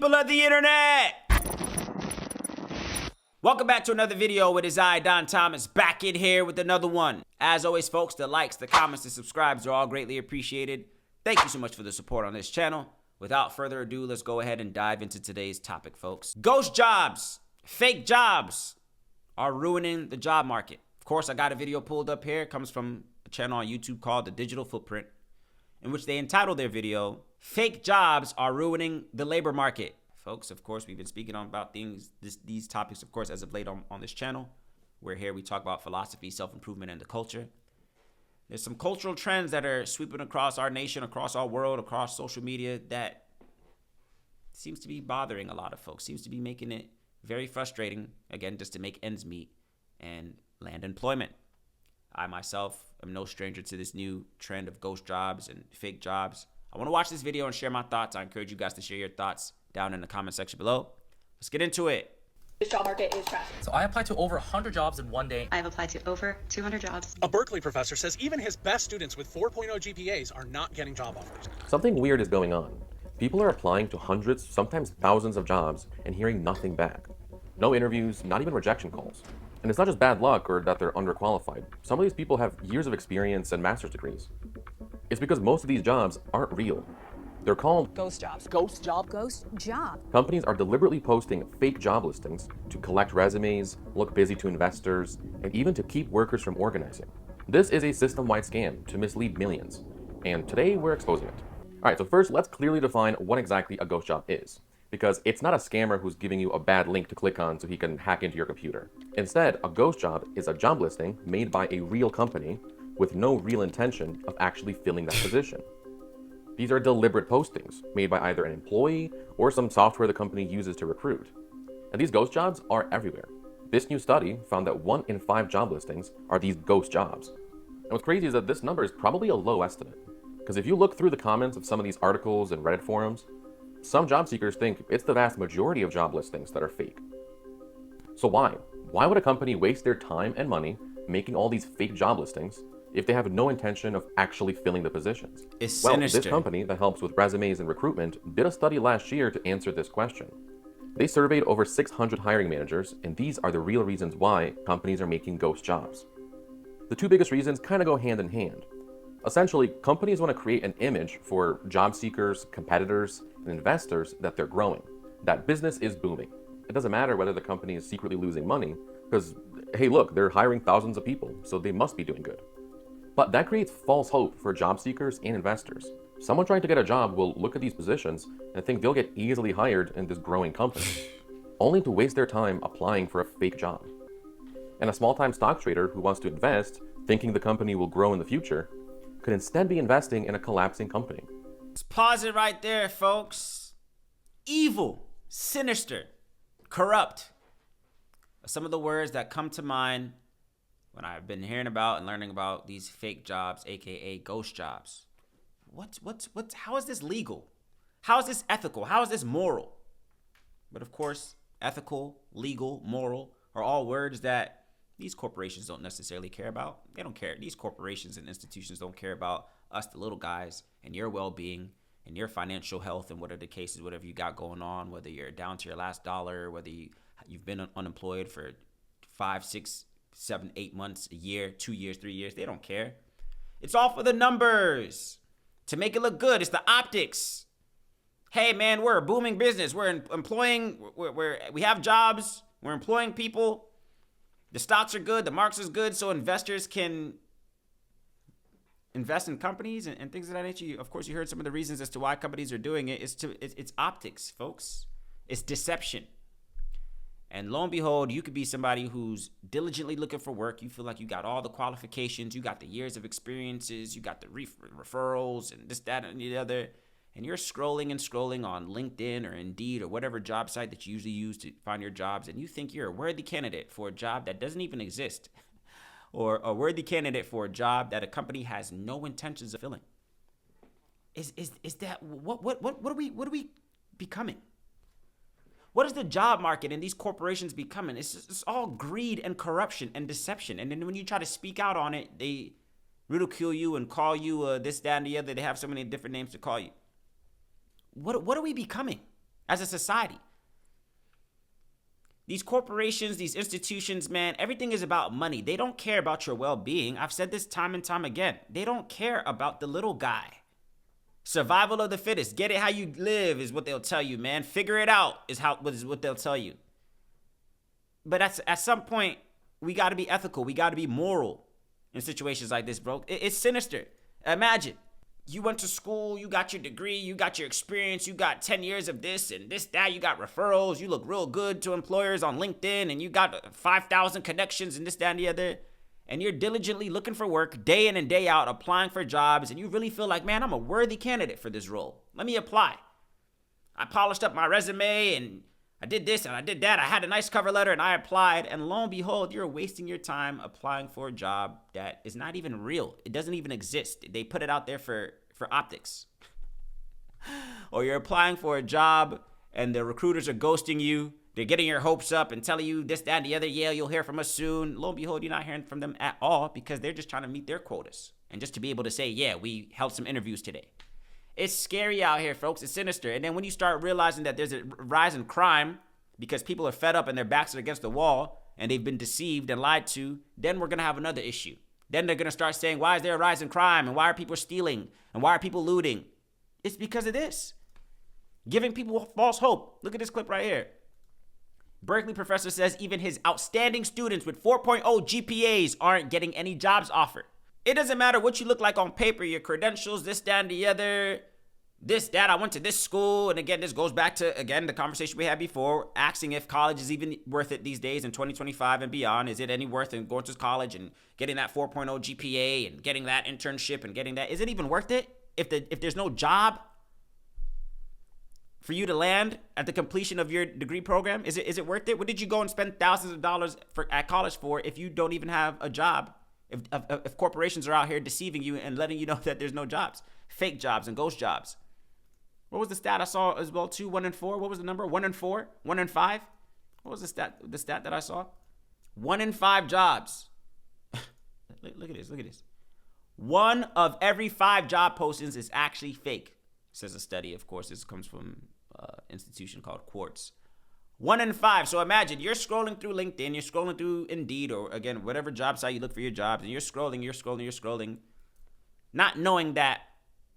people of the internet? Welcome back to another video. It is I, Don Thomas, back in here with another one. As always, folks, the likes, the comments, the subscribes are all greatly appreciated. Thank you so much for the support on this channel. Without further ado, let's go ahead and dive into today's topic, folks. Ghost jobs, fake jobs are ruining the job market. Of course, I got a video pulled up here. It comes from a channel on YouTube called The Digital Footprint, in which they entitled their video, Fake Jobs Are Ruining the Labor Market. Folks, of course, we've been speaking on about these topics, of course, as of late on this channel. We're here, we talk about philosophy, self-improvement, and the culture. There's some cultural trends that are sweeping across our nation, across our world, across social media that seems to be bothering a lot of folks, seems to be making it very frustrating, again, just to make ends meet and land employment. I myself am no stranger to this new trend of ghost jobs and fake jobs. I want to watch this video and share my thoughts. I encourage you guys to share your thoughts down in the comment section below. Let's get into it. This job market is trash. So I applied to over 100 jobs in one day. I've applied to over 200 jobs. A Berkeley professor says even his best students with 4.0 GPAs are not getting job offers. Something weird is going on. People are applying to hundreds, sometimes thousands of jobs and hearing nothing back. No interviews, not even rejection calls. And it's not just bad luck or that they're underqualified. Some of these people have years of experience and master's degrees. It's because most of these jobs aren't real. They're called Ghost jobs. Ghost job? Ghost job. Companies are deliberately posting fake job listings to collect resumes, look busy to investors, and even to keep workers from organizing. This is a system-wide scam to mislead millions, and today we're exposing it. All right, so first let's clearly define what exactly a ghost job is, because it's not a scammer who's giving you a bad link to click on so he can hack into your computer. Instead, a ghost job is a job listing made by a real company with no real intention of actually filling that position. These are deliberate postings made by either an employee or some software the company uses to recruit. And these ghost jobs are everywhere. This new study found that 1 in 5 job listings are these ghost jobs. And what's crazy is that this number is probably a low estimate. Because if you look through the comments of some of these articles and Reddit forums, some job seekers think it's the vast majority of job listings that are fake. So why? Why would a company waste their time and money making all these fake job listings if they have no intention of actually filling the positions? It's sinister. sinister. This company that helps with resumes and recruitment did a study last year to answer this question. They surveyed over 600 hiring managers, and these are the real reasons why companies are making ghost jobs. The two biggest reasons kind of go hand in hand. Essentially, companies want to create an image for job seekers, competitors, and investors that they're growing, that business is booming. It doesn't matter whether the company is secretly losing money, because, hey, look, they're hiring thousands of people, so they must be doing good. But that creates false hope for job seekers and investors. Someone trying to get a job will look at these positions and think they'll get easily hired in this growing company, only to waste their time applying for a fake job. And a small-time stock trader who wants to invest, thinking the company will grow in the future, could instead be investing in a collapsing company. Let's pause it right there, folks. Evil, sinister, corrupt are some of the words that come to mind when I've been hearing about and learning about these fake jobs, aka ghost jobs. How is this legal? How is this ethical? How is this moral? But of course, ethical, legal, moral are all words that these corporations don't necessarily care about. They don't care. These corporations and institutions don't care about us, the little guys, and your well-being and your financial health and whatever the case is, whatever you got going on, whether you're down to your last dollar, whether you've been unemployed for 5, 6, 7, 8 months, a year, 2 years, 3 years. They don't care. It's all for the numbers to make it look good. It's the optics. Hey man, we're a booming business. We're employing, we have jobs. We're employing people. The stocks are good. The marks is good. So investors can invest in companies and things of that nature. Of course, you heard some of the reasons as to why companies are doing it. It's optics, folks. It's deception. And lo and behold, you could be somebody who's diligently looking for work. You feel like you got all the qualifications. You got the years of experiences. You got the referrals and this, that, and the other. And you're scrolling and scrolling on LinkedIn or Indeed or whatever job site that you usually use to find your jobs. And you think you're a worthy candidate for a job that doesn't even exist. Or a worthy candidate for a job that a company has no intentions of filling. Is that what are we becoming? What is the job market and these corporations becoming? It's all greed and corruption and deception. And then when you try to speak out on it, they ridicule you and call you this, that, and the other. They have so many different names to call you. What are we becoming? as a society. These corporations, these institutions, man, everything is about money. They don't care about your well-being. I've said this time and time again. They don't care about the little guy. Survival of the fittest. Get it how you live is what they'll tell you, man. Figure it out is what they'll tell you. But at some point, we got to be ethical. We got to be moral in situations like this, bro. It's sinister. Imagine. You went to school, you got your degree, you got your experience, you got 10 years of this and this, that, you got referrals, you look real good to employers on LinkedIn, and you got 5,000 connections and this, that, and the other, and you're diligently looking for work day in and day out, applying for jobs, and you really feel like, man, I'm a worthy candidate for this role. Let me apply. I polished up my resume, and I did this, and I did that. I had a nice cover letter, and I applied, and lo and behold, you're wasting your time applying for a job that is not even real. It doesn't even exist. They put it out there for optics. Or you're applying for a job, and the recruiters are ghosting you. They're getting your hopes up and telling you this, that, and the other. Yeah, you'll hear from us soon. Lo and behold, you're not hearing from them at all because they're just trying to meet their quotas. And just to be able to say, yeah, we held some interviews today. It's scary out here, folks. It's sinister. And then when you start realizing that there's a rise in crime because people are fed up and their backs are against the wall and they've been deceived and lied to, then we're going to have another issue. Then they're going to start saying, why is there a rise in crime? And why are people stealing? And why are people looting? It's because of this. Giving people false hope. Look at this clip right here. Berkeley professor says even his outstanding students with 4.0 GPAs aren't getting any jobs offered. It doesn't matter what you look like on paper, your credentials, this, that, and the other, this, that, I went to this school. And again, this goes back to, again, the conversation we had before, asking if college is even worth it these days in 2025 and beyond. Is it any worth in going to college and getting that 4.0 GPA and getting that internship and getting that? Is it even worth it if there's no job for you to land at the completion of your degree program? Is it worth it? What did you go and spend thousands of dollars at college for if you don't even have a job? If corporations are out here deceiving you and letting you know that there's no jobs, fake jobs and ghost jobs. What was the stat I saw as well too? 1 in 4. What was the number? 1 in 4? 1 in 5? What was the stat? The stat that I saw? 1 in 5 jobs. Look at this. Look at this. 1 of every 5 job postings is actually fake. Says a study. Of course, this comes from an institution called Quartz. 1 in 5. So imagine you're scrolling through LinkedIn, you're scrolling through Indeed, or again, whatever job site you look for your jobs, and you're scrolling, not knowing that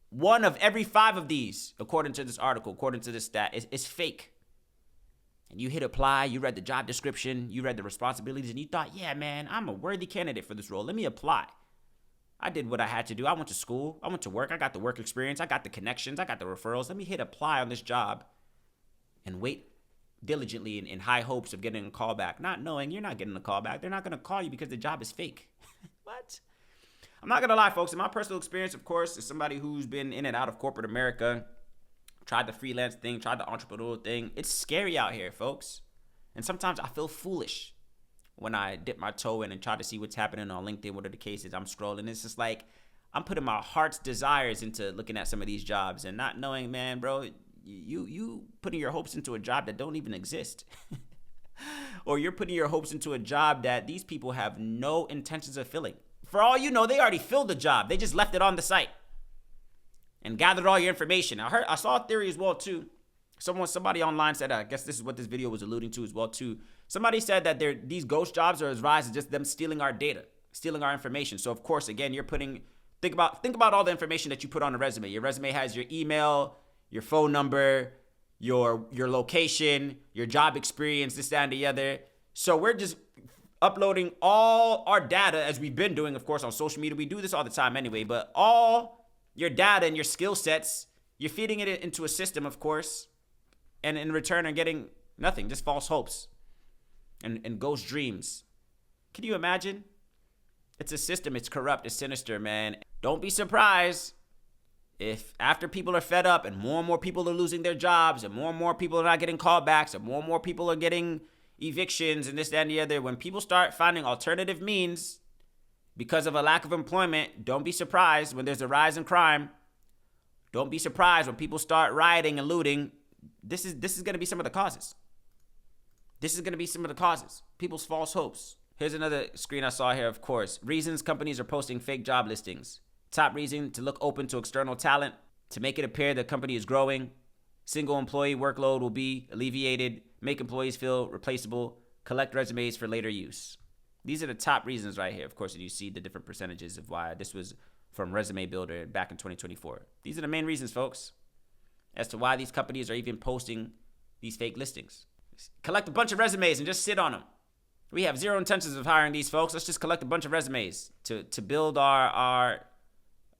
1 of every 5 of these, according to this article, according to this stat, is fake. And you hit apply, you read the job description, you read the responsibilities, and you thought, yeah, man, I'm a worthy candidate for this role. Let me apply. I did what I had to do. I went to school. I went to work. I got the work experience. I got the connections. I got the referrals. Let me hit apply on this job and wait diligently in high hopes of getting a call back, not knowing you're not getting a call back. They're not going to call you because the job is fake. What? I'm not going to lie, folks. In my personal experience, of course, as somebody who's been in and out of corporate America, tried the freelance thing, tried the entrepreneurial thing, it's scary out here, folks. And sometimes I feel foolish when I dip my toe in and try to see what's happening on LinkedIn, what are the cases. I'm scrolling. It's just like I'm putting my heart's desires into looking at some of these jobs and not knowing, man, bro, you putting your hopes into a job that don't even exist. Or you're putting your hopes into a job that these people have no intentions of filling. For all you know, they already filled the job. They just left it on the site and gathered all your information. I saw a theory as well too. Somebody online said, I guess this is what this video was alluding to as well too. Somebody said that these ghost jobs are as rise as just them stealing our data, stealing our information. So of course, again, think about all the information that you put on a resume. Your resume has your email, your phone number, your location, your job experience, this, that, and the other. So we're just uploading all our data, as we've been doing, of course, on social media. We do this all the time anyway, but all your data and your skill sets, you're feeding it into a system, of course, and in return are getting nothing, just false hopes and ghost dreams. Can you imagine? It's a system. It's corrupt. It's sinister, man. Don't be surprised if after people are fed up and more people are losing their jobs and more people are not getting callbacks and more people are getting evictions and this, that, and the other, when people start finding alternative means because of a lack of employment, don't be surprised when there's a rise in crime. Don't be surprised when people start rioting and looting. This is going to be some of the causes. This is going to be some of the causes. People's false hopes. Here's another screen I saw here, of course. Reasons companies are posting fake job listings. Top reason: to look open to external talent, to make it appear the company is growing, Single employee workload will be alleviated, make employees feel replaceable, collect resumes for later use. These are the top reasons right here. Of course, you see the different percentages of why this was from Resume Builder back in 2024. These are the main reasons, folks, as to why these companies are even posting these fake listings. Collect a bunch of resumes and just sit on them. We have zero intentions of hiring these folks. Let's just collect a bunch of resumes to build our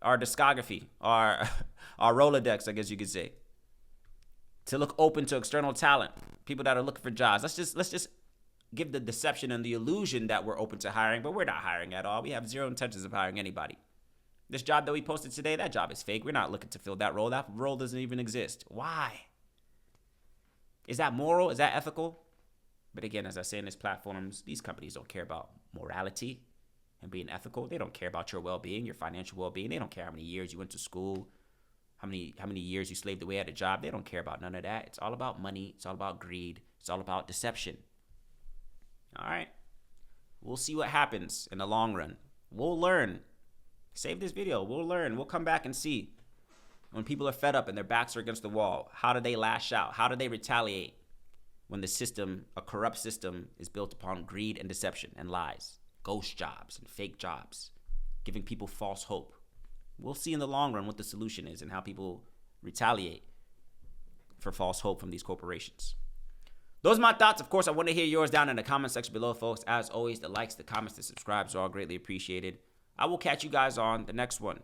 discography, our Rolodex, I guess you could say. To look open to external talent, people that are looking for jobs. Let's just give the deception and the illusion that we're open to hiring, but we're not hiring at all. We have zero intentions of hiring anybody. This job that we posted today, that job is fake. We're not looking to fill that role. That role doesn't even exist. Why? Is that moral? Is that ethical? But again, as I say in these platforms, these companies don't care about morality and being ethical. They don't care about your well-being, your financial well-being. They don't care how many years you went to school, how many years you slaved away at a job. They don't care about none of that. It's all about money. It's all about greed. It's all about deception. All right. We'll see what happens in the long run. We'll learn. Save this video. We'll learn. We'll come back and see when people are fed up and their backs are against the wall. How do they lash out? How do they retaliate when the system, a corrupt system, is built upon greed and deception and lies, ghost jobs and fake jobs, giving people false hope? We'll see in the long run what the solution is and how people retaliate for false hope from these corporations. Those are my thoughts. Of course, I want to hear yours down in the comment section below, folks. As always, the likes, the comments, the subscribes are all greatly appreciated. I will catch you guys on the next one.